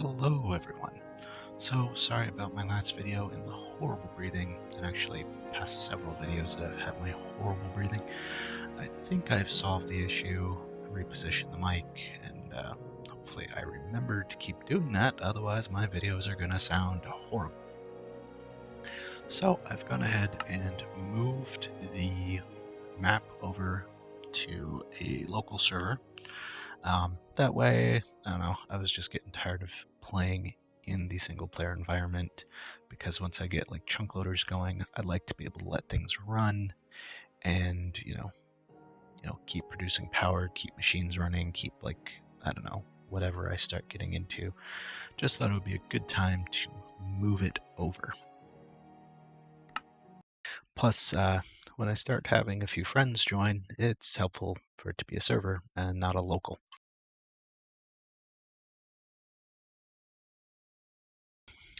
Hello everyone. So sorry about my last video and the horrible breathing, and actually past several videos that I've had my horrible breathing. I think I've solved the issue, repositioned the mic, and hopefully I remember to keep doing that, otherwise my videos are gonna sound horrible. So I've gone ahead and moved the map over to a local server. That way, I don't know, I was just getting tired of playing in the single player environment, because once I get like chunk loaders going, I'd like to be able to let things run and, keep producing power, keep machines running, keep like, I don't know, whatever I start getting into. Just thought it would be a good time to move it over. Plus, when I start having a few friends join, it's helpful for it to be a server and not a local.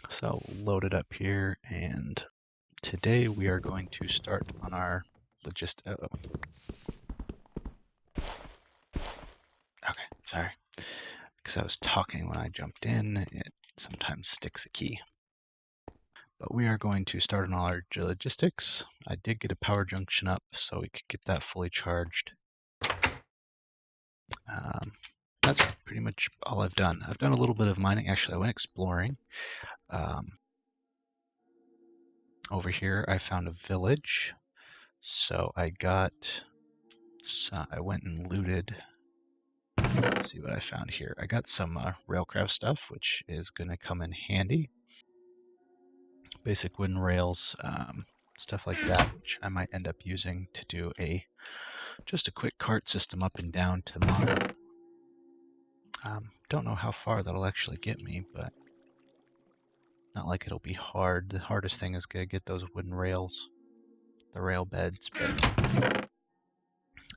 So load it up here, and today we are going to start on our okay, sorry. Because I was talking when I jumped in, it sometimes sticks a key. But we are going to start on all our logistics. I did get a power junction up so we could get that fully charged. That's pretty much all I've done. I've done a little bit of mining. Actually, I went exploring. Over here, I found a village. So I went and looted. Let's see what I found here. I got some railcraft stuff, which is going to come in handy. Basic wooden rails, stuff like that, which I might end up using to do just a quick cart system up and down to the mine. Don't know how far that'll actually get me, but not like it'll be hard. The hardest thing is going to get those wooden rails, the rail beds.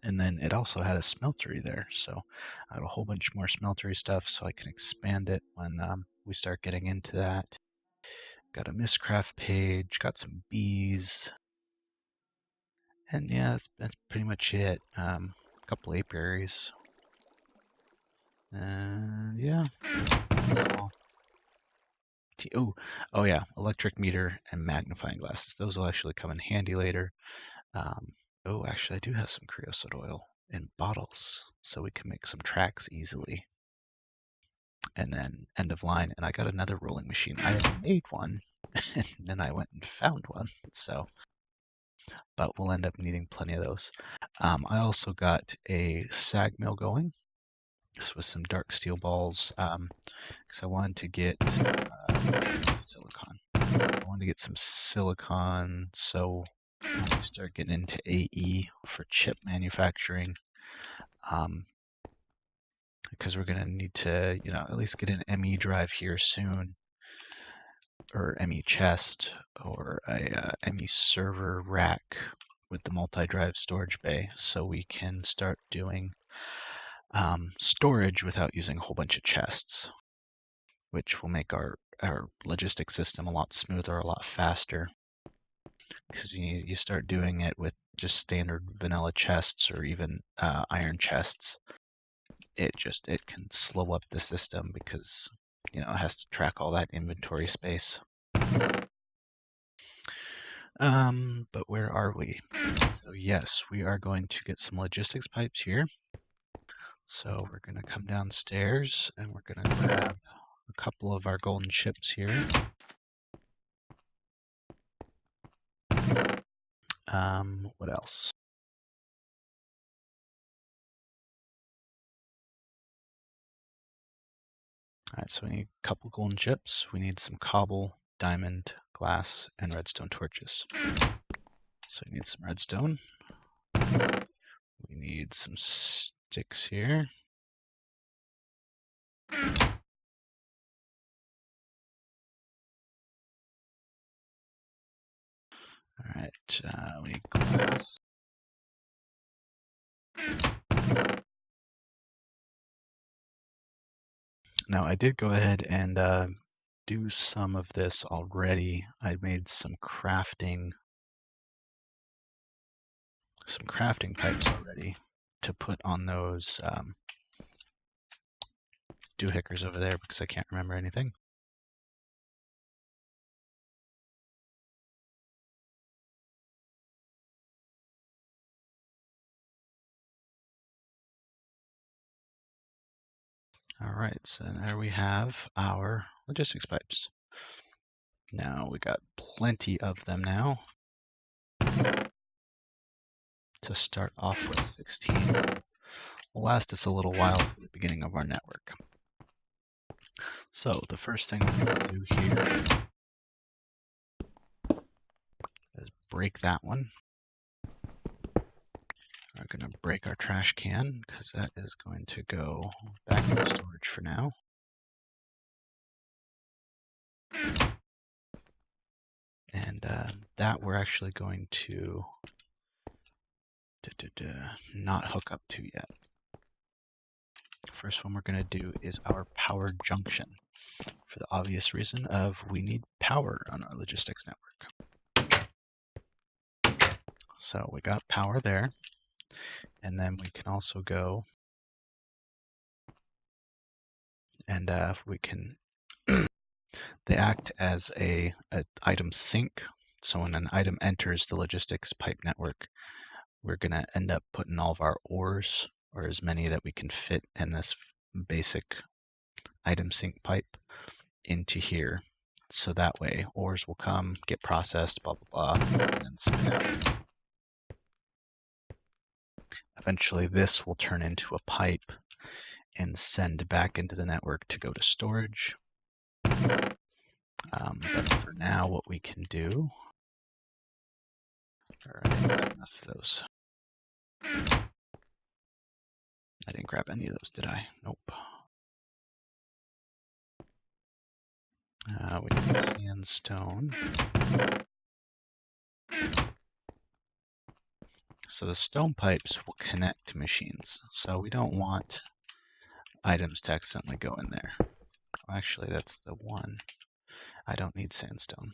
And then it also had a smeltery there, so I have a whole bunch more smeltery stuff, so I can expand it when we start getting into that. Got a Mistcraft page, got some bees, and yeah, that's pretty much it. A couple apiaries. Yeah. Oh yeah, electric meter and magnifying glasses. Those will actually come in handy later. Actually, I do have some creosote oil in bottles, so we can make some tracks easily. And then end of line, and I got another rolling machine. I had made one, and then I went and found one, so. But we'll end up needing plenty of those. I also got a sag mill going. This was some dark steel balls, because I wanted to get silicon. I wanted to get some silicon, so when we start getting into AE for chip manufacturing, because we're going to need to, at least get an ME drive here soon, or ME chest, or a ME server rack with the multi-drive storage bay, so we can start doing storage without using a whole bunch of chests, which will make our logistics system a lot smoother, a lot faster. Because you start doing it with just standard vanilla chests or even iron chests, it can slow up the system because it has to track all that inventory space. But where are we? So yes, we are going to get some logistics pipes here. So we're going to come downstairs and we're going to grab a couple of our golden ships here. What else? Alright, so we need a couple golden chips. We need some cobble, diamond, glass, and redstone torches. So we need some redstone. We need some sticks here. Alright, we need glass. Now I did go ahead and do some of this already. I made some crafting pipes already to put on those doohickers over there because I can't remember anything. All right, so there we have our logistics pipes. Now we got plenty of them now. To start off with 16 will last us a little while for the beginning of our network. So the first thing we're going to do here is break that one. We're going to break our trash can because that is going to go back into storage for now. And that we're actually going to not hook up to yet. First one we're going to do is our power junction, for the obvious reason of we need power on our logistics network. So we got power there, and then we can also go and we can they act as a item sink. So when an item enters the logistics pipe network, we're going to end up putting all of our ores, or as many that we can fit in this basic item sink pipe, into here. So that way ores will come, get processed, blah, blah, blah, and then spit out. Eventually this will turn into a pipe and send back into the network to go to storage. But for now, what we can do, I didn't grab enough of those. I didn't grab any of those, did I? Nope. We need sandstone. So the stone pipes will connect to machines. So we don't want items to accidentally go in there. Oh, actually, that's the one. I don't need sandstone.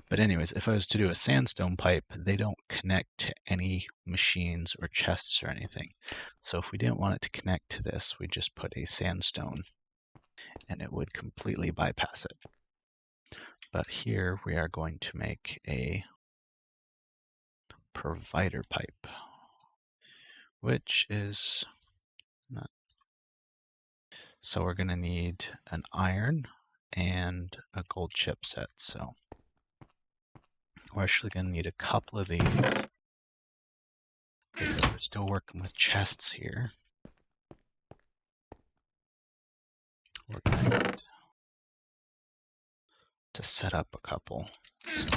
But anyways, if I was to do a sandstone pipe, they don't connect to any machines or chests or anything. So if we didn't want it to connect to this, we just put a sandstone and it would completely bypass it. But here we are going to make a provider pipe, which is not. So we're going to need an iron and a gold chip set. So we're actually going to need a couple of these because we're still working with chests here. We're going to need to set up a couple. So,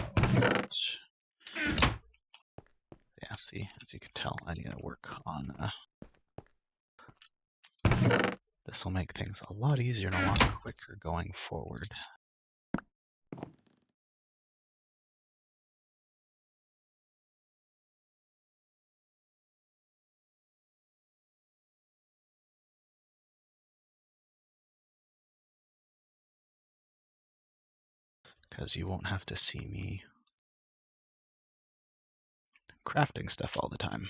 yeah, see, as you can tell, I need to work on this will make things a lot easier and a lot quicker going forward. Because you won't have to see me crafting stuff all the time.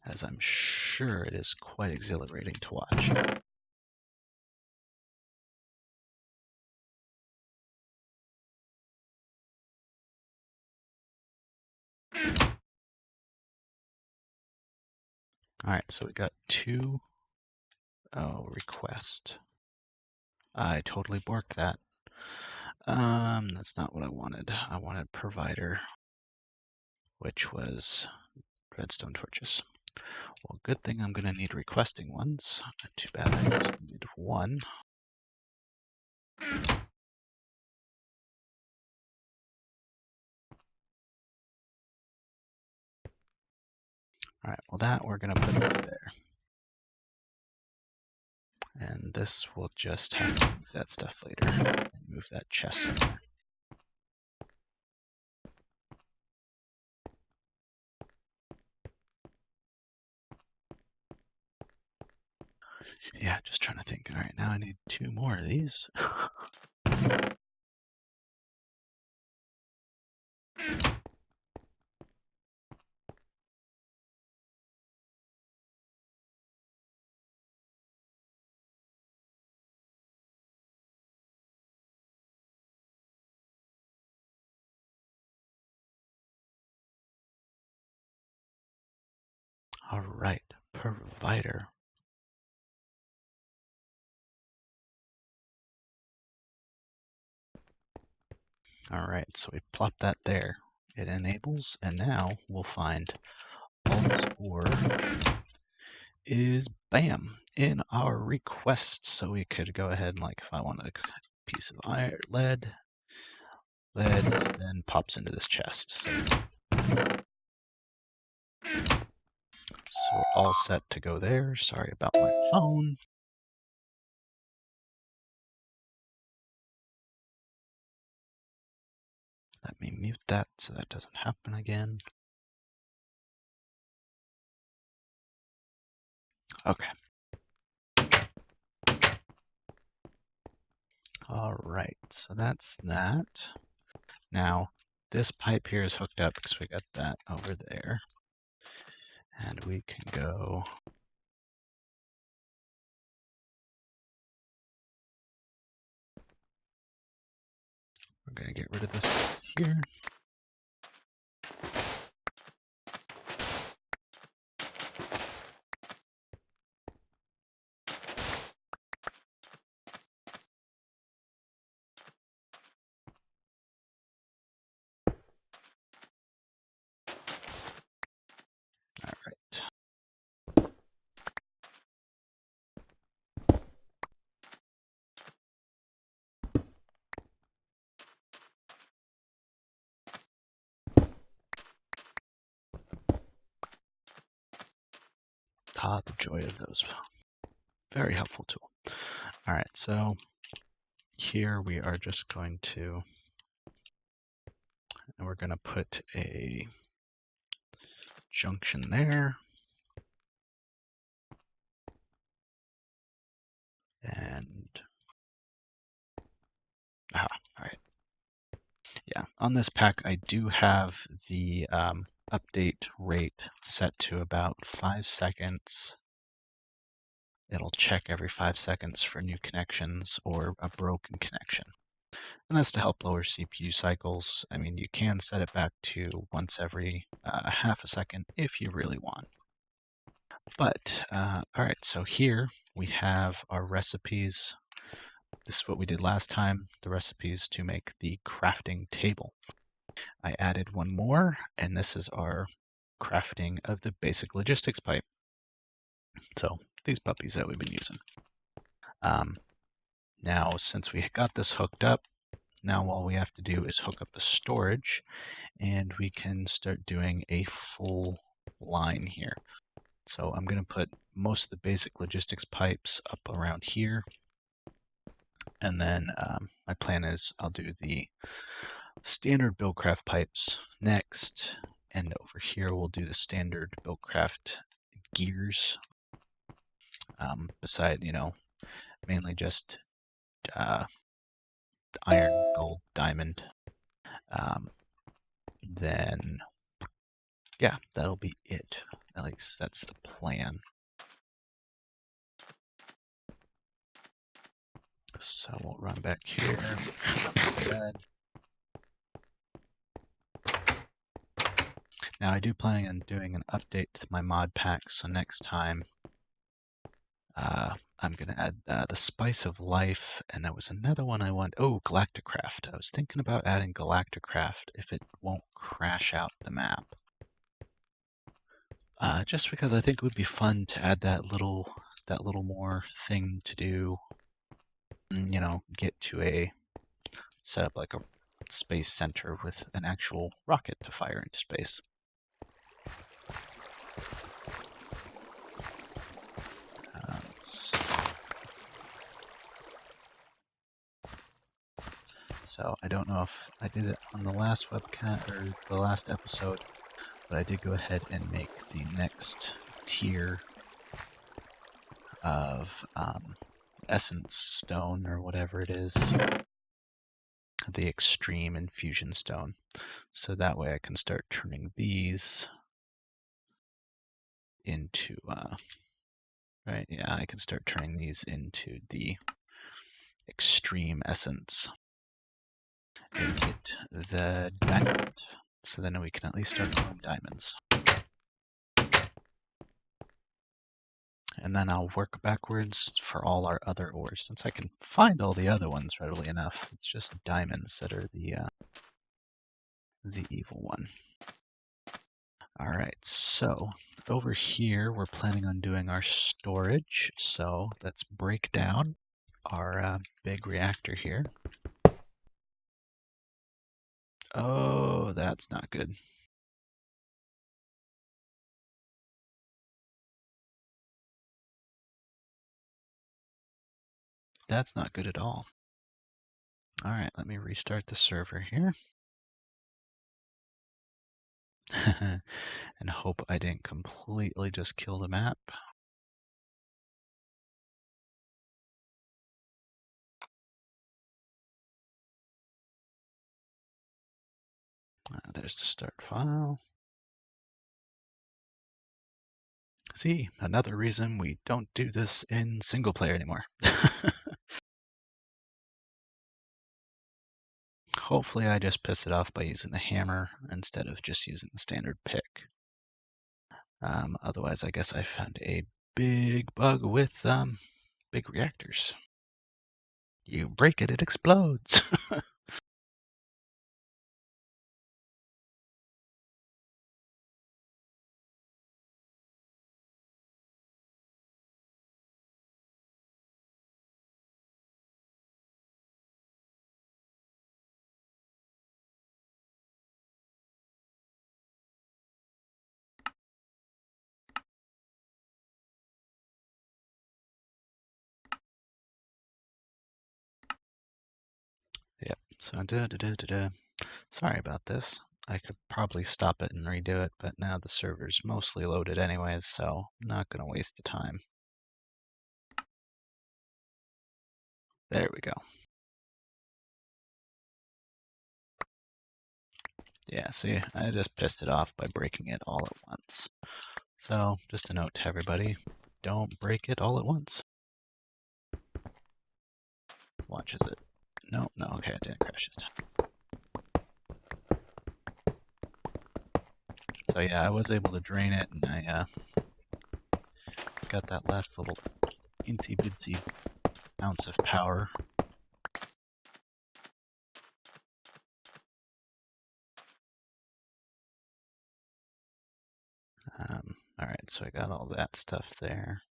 As I'm sure it is quite exhilarating to watch. Alright, so we got two. Oh, request. I totally borked that. That's not what I wanted. I wanted provider, which was redstone torches. Well, good thing I'm gonna need requesting ones. Too bad I just need one. Alright, well that we're gonna put over there. And this will just have to move that stuff later. And move that chest in there. Yeah, just trying to think. Alright, now I need two more of these. All right, provider. All right, so we plop that there. It enables, and now we'll find Alt or is bam in our request. So we could go ahead and, like, if I wanted a piece of iron, lead, then pops into this chest. So we're all set to go there. Sorry about my phone. Let me mute that so that doesn't happen again. Okay. All right, so that's that. Now, this pipe here is hooked up because we got that over there. And we can go. We're going to get rid of this here. All right. Ah, the joy of those. Very helpful tool. All right, so here we are just going to, and we're going to put a junction there. And, all right. Yeah, on this pack, I do have the update rate set to about 5 seconds. It'll check every 5 seconds for new connections or a broken connection. And that's to help lower CPU cycles. I mean, you can set it back to once every half a second if you really want. But, all right, so here we have our recipes. This is what we did last time, the recipes to make the crafting table. I added one more, and this is our crafting of the basic logistics pipe. So these puppies that we've been using. Now, since we got this hooked up, now all we have to do is hook up the storage, and we can start doing a full line here. So I'm going to put most of the basic logistics pipes up around here. And then my plan is I'll do the standard Buildcraft pipes next. And over here we'll do the standard Buildcraft gears. Beside, mainly just iron, gold, diamond. Then, yeah, that'll be it. At least that's the plan. So we'll run back here. Now I do plan on doing an update to my mod pack, so next time I'm going to add the Spice of Life, and there was another one I want. Oh, Galacticraft. I was thinking about adding Galacticraft if it won't crash out the map. Just because I think it would be fun to add that little more thing to do. Get to set up like a space center with an actual rocket to fire into space. So I don't know if I did it on the last webcast or the last episode, but I did go ahead and make the next tier of essence stone or whatever it is, the extreme infusion stone. So that way I can start turning these into, right, yeah, I can start turning these into the extreme essence and get the diamond. So then we can at least start growing diamonds. and then I'll work backwards for all our other ores, since I can find all the other ones readily enough. It's just diamonds that are the evil one. Alright, so over here we're planning on doing our storage, so let's break down our big reactor here. Oh, that's not good. That's not good at all. Alright, let me restart the server here. And hope I didn't completely just kill the map. There's the start file. See, another reason we don't do this in single player anymore. Hopefully I just piss it off by using the hammer instead of just using the standard pick. Otherwise, I guess I found a big bug with big reactors. You break it, it explodes. Yep, so sorry about this. I could probably stop it and redo it, but now the server's mostly loaded anyways, so I'm not going to waste the time. There we go. Yeah, see, I just pissed it off by breaking it all at once. So, just a note to everybody, don't break it all at once. Watch, is it? No, okay, it didn't crash this time. So yeah, I was able to drain it, and I got that last little incy-bitsy ounce of power. Alright, so I got all that stuff there.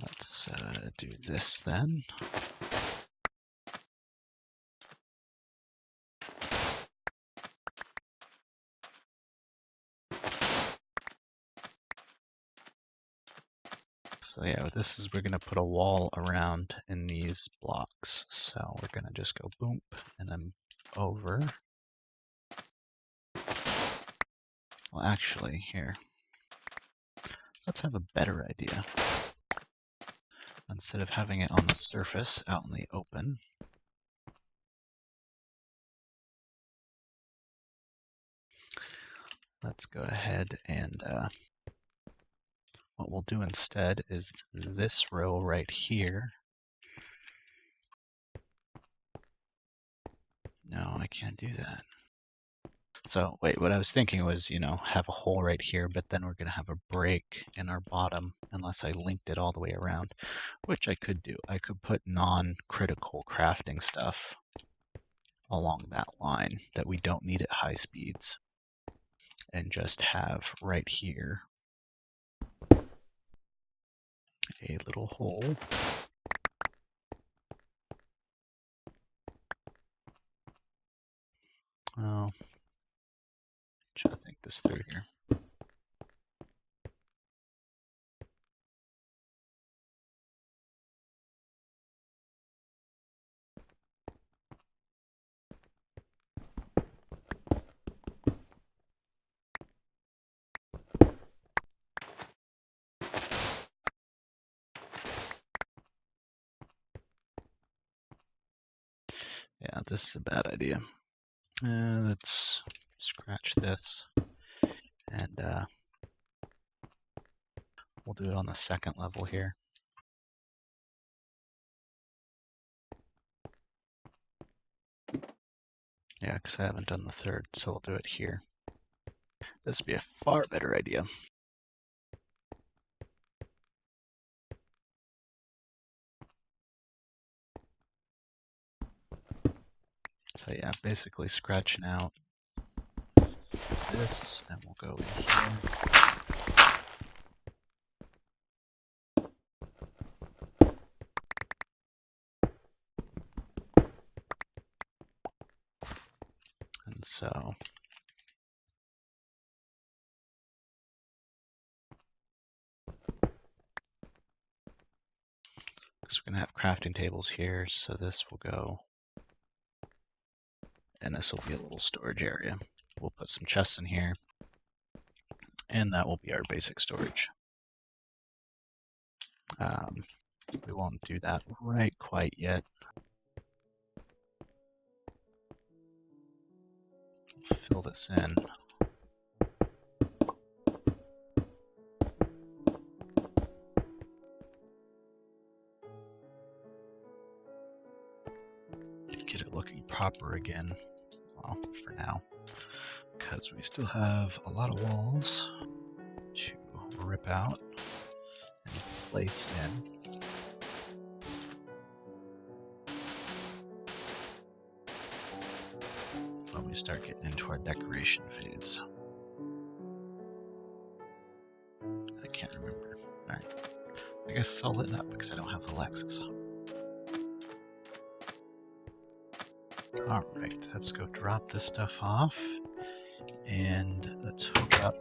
Let's do this then. So yeah, this is, we're going to put a wall around in these blocks. So we're going to just go boom and then over. Well, actually, here, let's have a better idea. Instead of having it on the surface, out in the open, let's go ahead and what we'll do instead is this row right here. No, I can't do that. So wait, what I was thinking was, have a hole right here, but then we're going to have a break in our bottom unless I linked it all the way around, which I could do. I could put non-critical crafting stuff along that line that we don't need at high speeds and just have right here a little hole. Oh, trying to think this through here. Yeah, this is a bad idea. Let's scratch this, and we'll do it on the second level here. Yeah, because I haven't done the third, so we'll do it here. This would be a far better idea. So yeah, basically scratching out this, and we'll go in here. And so because we're going to have crafting tables here, so this will go, and this will be a little storage area. We'll put some chests in here, and that will be our basic storage. We won't do that right quite yet. Fill this in. Get it looking proper again, well, for now, because we still have a lot of walls to rip out and place in. When we start getting into our decoration phase. I can't remember. Alright. I guess it's all lit up because I don't have the Lexus. Alright, let's go drop this stuff off. And let's hook up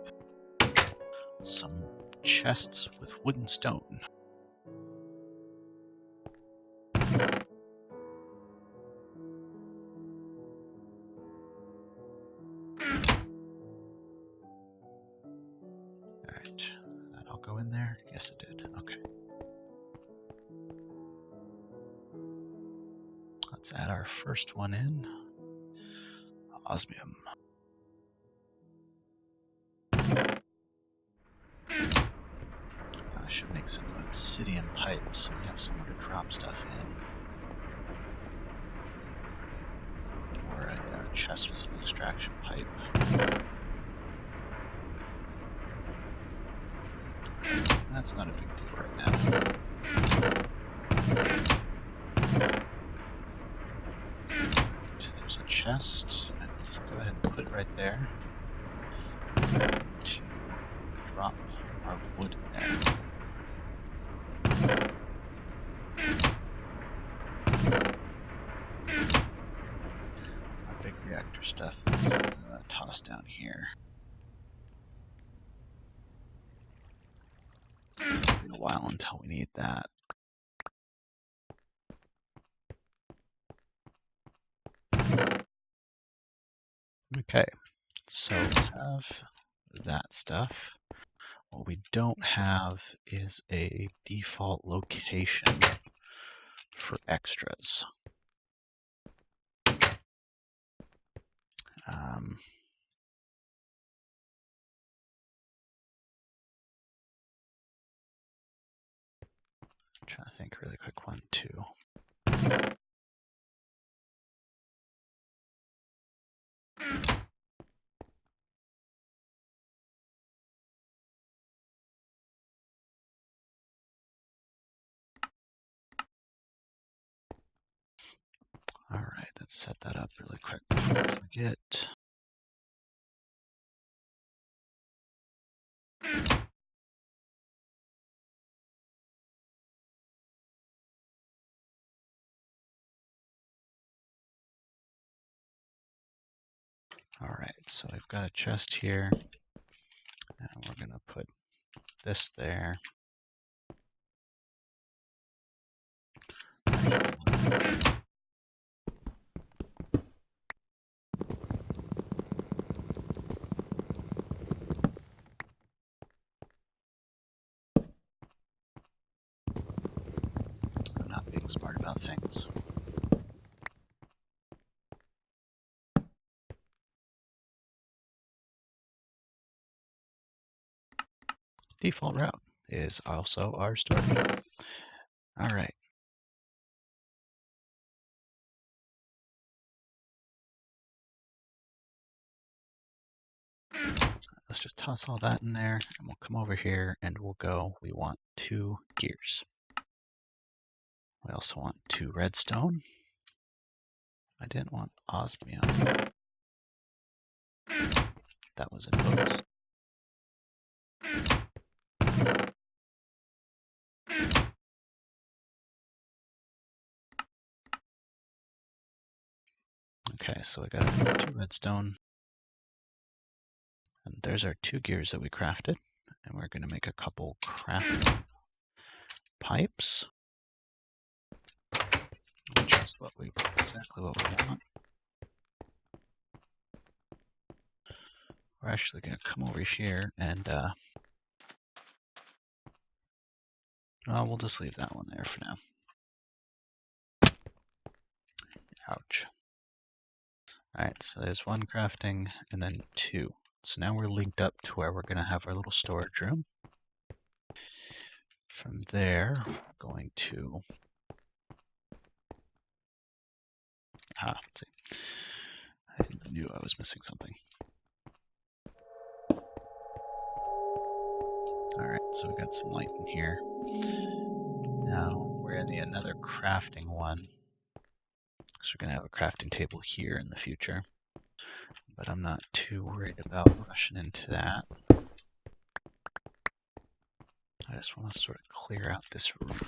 some chests with wood and stone. Alright, that'll go in there. Yes, it did. Okay. Let's add our first one in. Osmium. I should make some obsidian pipes so we have somewhere to drop stuff in. Or a chest with an extraction pipe. That's not a big deal right now. There's a chest. And go ahead and put it right there. To drop our wood in there. Our big reactor stuff is tossed down here. It's going to be a while until we need that. Okay, so we have that stuff. What we don't have is a default location for extras. I'm trying to think really quick. 1, 2. All right, let's set that up really quick before I forget. All right, so I've got a chest here, and we're going to put this there. I'm not being smart about things. Default route is also our storage. All right. let's just toss all that in there, and we'll come over here and we'll go, we want 2 gears. We also want 2 redstone. I didn't want osmium. That was in books. Okay, so we got 2 redstone. And there's our 2 gears that we crafted. And we're going to make a couple craft pipes, which is exactly what we want. We're actually going to come over here and we'll just leave that one there for now. Ouch. Alright, so there's 1 crafting and then 2. So now we're linked up to where we're going to have our little storage room. From there, we're going to... let's see. I knew I was missing something. Alright, so we got some light in here. Now, we're going to need another crafting one. Because we're going to have a crafting table here in the future. But I'm not too worried about rushing into that. I just want to sort of clear out this room.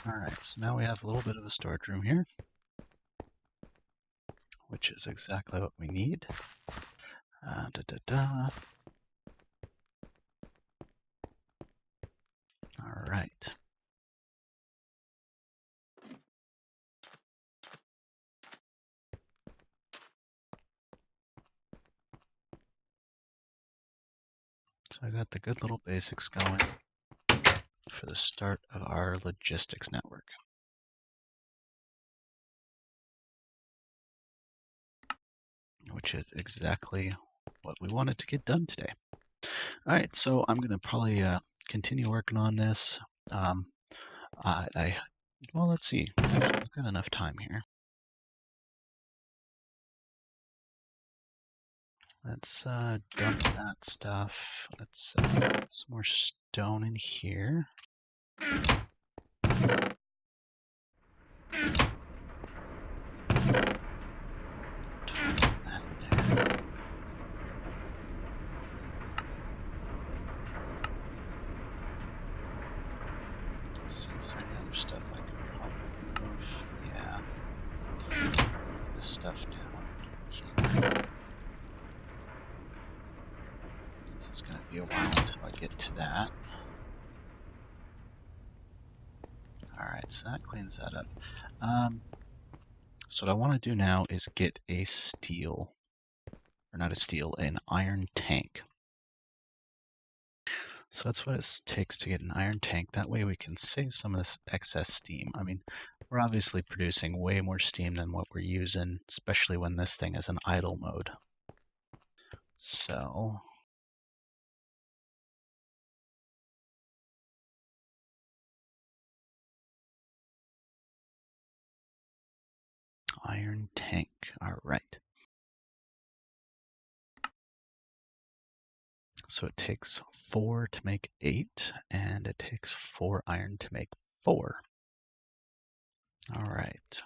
Alright, so now we have a little bit of a storage room here, which is exactly what we need. Alright. So I got the good little basics going for the start of our logistics network. Which is exactly what we wanted to get done today. Alright, so I'm going to probably continue working on this. Well, let's see. I've got enough time here. Let's dump that stuff. Let's put some more stone in here. Toss that there. Let's see, is there any other stuff I can probably move? Yeah. Move this stuff down here. It's going to be a while until I get to that. Alright, so that cleans that up. So what I want to do now is get a steel, or not a steel, an iron tank. So that's what it takes to get an iron tank. That way we can save some of this excess steam. I mean, we're obviously producing way more steam than what we're using, especially when this thing is in idle mode. So... iron tank, alright. So it takes 4 to make 8, and it takes 4 iron to make 4. Alright.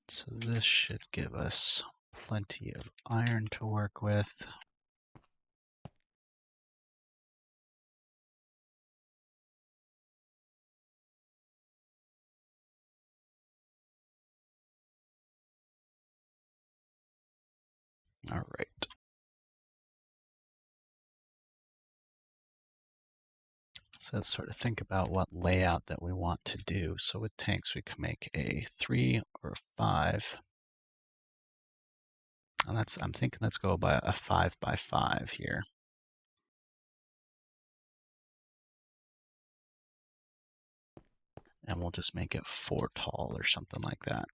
So this should give us plenty of iron to work with. All right. So let's sort of think about what layout that we want to do. So with tanks, we can make a 3 or a 5. And I'm thinking let's go by a 5 by 5 here. And we'll just make it 4 tall or something like that.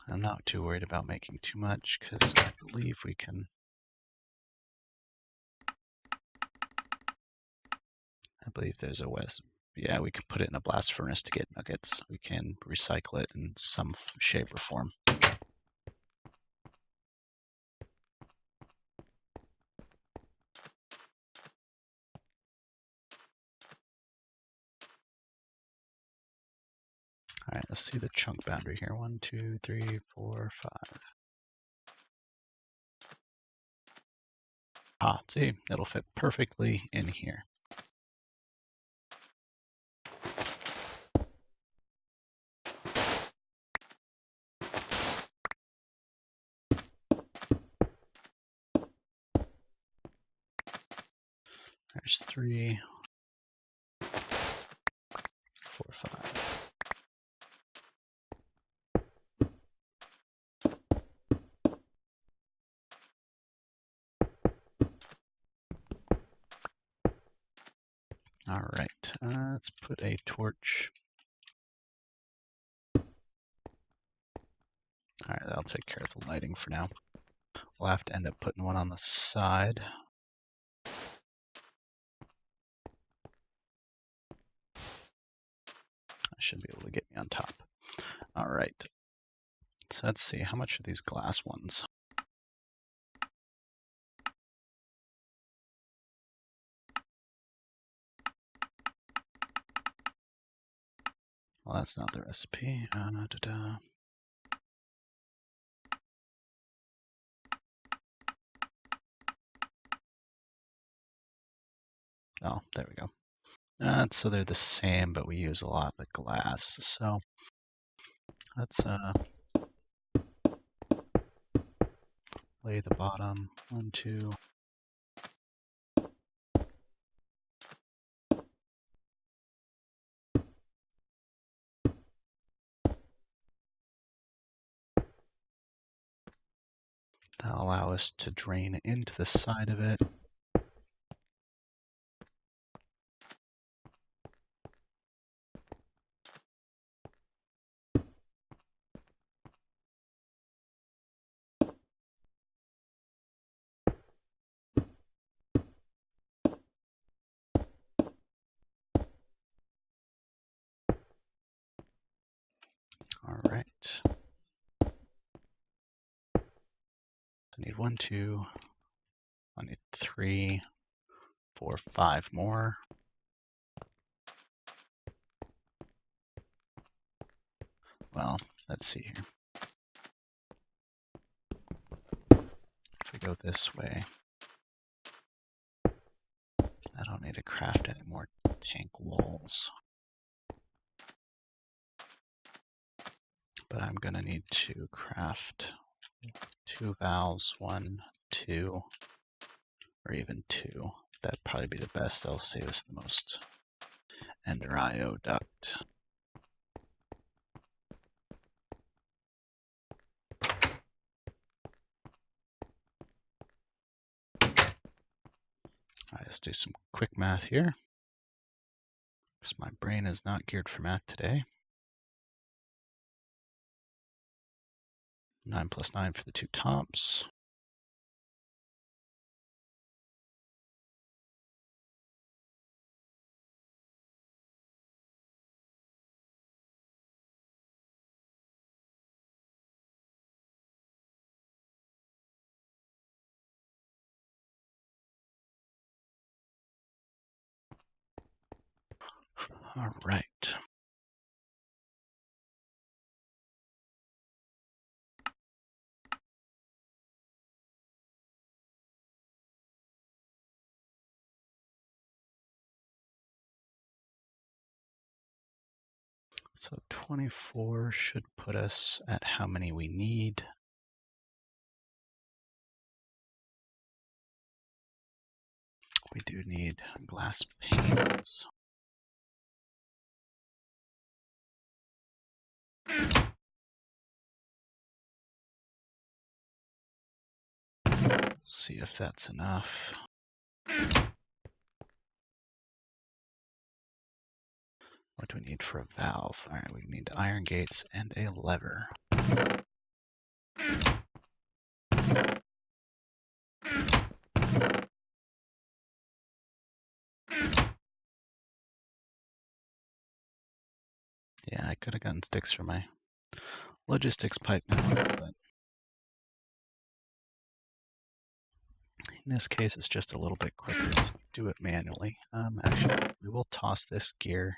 I'm not too worried about making too much because I believe we can. I believe there's a West. Yeah, we can put it in a blast furnace to get nuggets. We can recycle it in some shape or form. All right, let's see the chunk boundary here. 1, 2, 3, 4, 5. Ah, see, it'll fit perfectly in here. There's 3, 4, 5. All right, let's put a torch. All right, that'll take care of the lighting for now. We'll have to end up putting one on the side. I should be able to get me on top. All right, so let's see, how much are these glass ones? Well, that's not the recipe. Oh, there we go. So they're the same, but we use a lot of the glass. So let's lay the bottom. 1, 2. That'll allow us to drain into the side of it. All right. I need 1, 2. I need 3, 4, 5 more. Well, let's see here. If we go this way, I don't need to craft any more tank walls. But I'm gonna need to craft 2 valves, 1, 2, or even 2. That'd probably be the best. That'll save us the most Ender IO duct. All right, let's do some quick math here, because my brain is not geared for math today. 9 plus 9 for the 2 tops. All right. So 24 should put us at how many we need. We do need glass panes. See if that's enough. What do we need for a valve? All right, we need iron gates and a lever. Yeah, I could have gotten sticks for my logistics pipe now, but in this case, it's just a little bit quicker to do it manually. Actually, we will toss this gear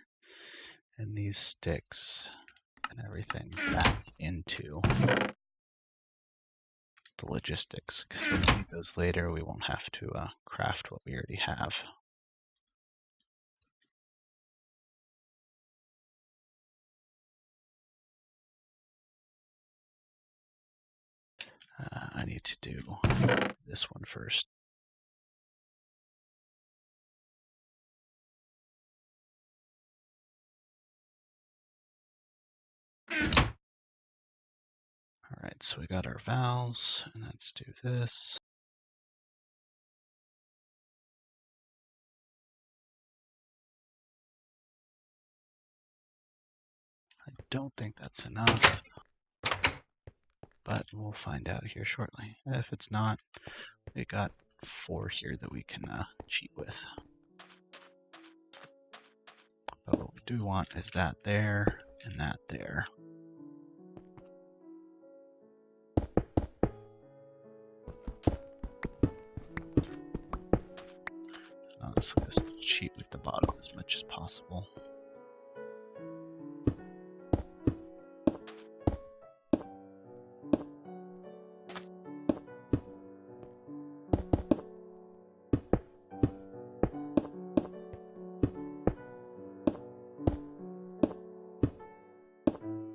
and these sticks and everything back into the logistics, because when we need those later, we won't have to craft what we already have. I need to do this one first. All right, so we got our valves, and let's do this. I don't think that's enough, but we'll find out here shortly. If it's not, we got 4 here that we can cheat with. But what we do want is that there and that there. Honestly, let's cheat with the bottom as much as possible.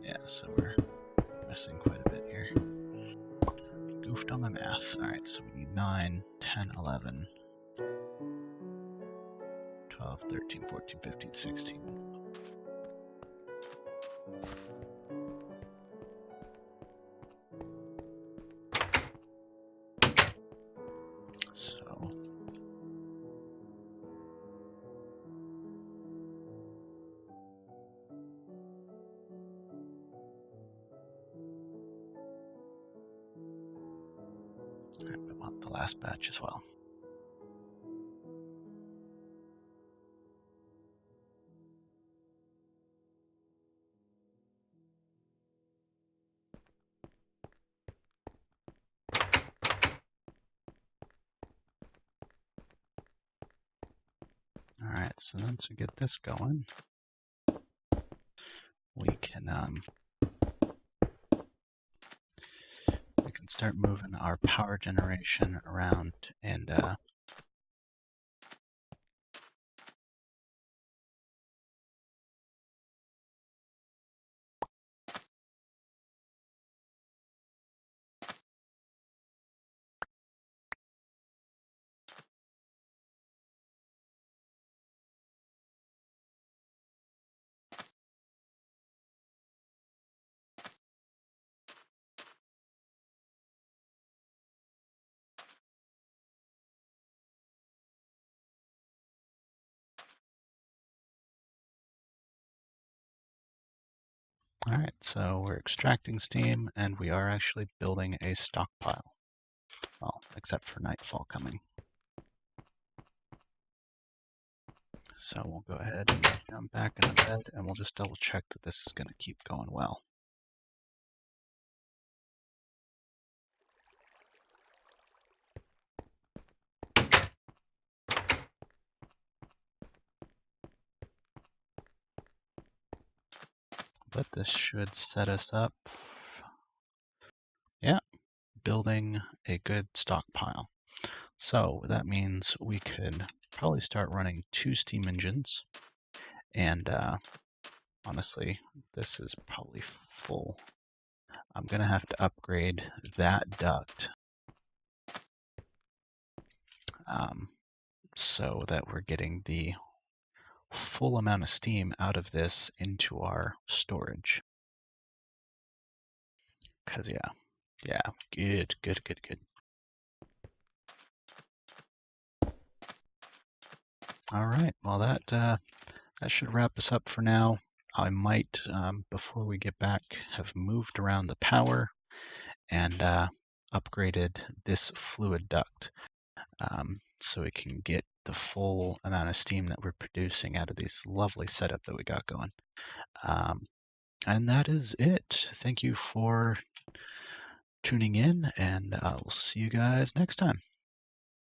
Yeah, so we're missing quite a bit here. Goofed on my math. Alright, so we need 9, 10, 11, 12, 13, 14, 15, 16. So we want the last batch as well. Alright, so once we get this going, we can start moving our power generation around and all right, so we're extracting steam and we are actually building a stockpile. Well, except for nightfall coming. So we'll go ahead and jump back in the bed and we'll just double check that this is going to keep going well. But this should set us up, yeah, building a good stockpile. So that means we could probably start running 2 steam engines and honestly, this is probably full. I'm gonna have to upgrade that duct so that we're getting the full amount of steam out of this into our storage. Because, yeah, good, good, good, good. All right, well, that should wrap us up for now. I might, before we get back, have moved around the power and upgraded this fluid duct so we can get the full amount of steam that we're producing out of this lovely setup that we got going. And that is it. Thank you for tuning in, and we'll see you guys next time.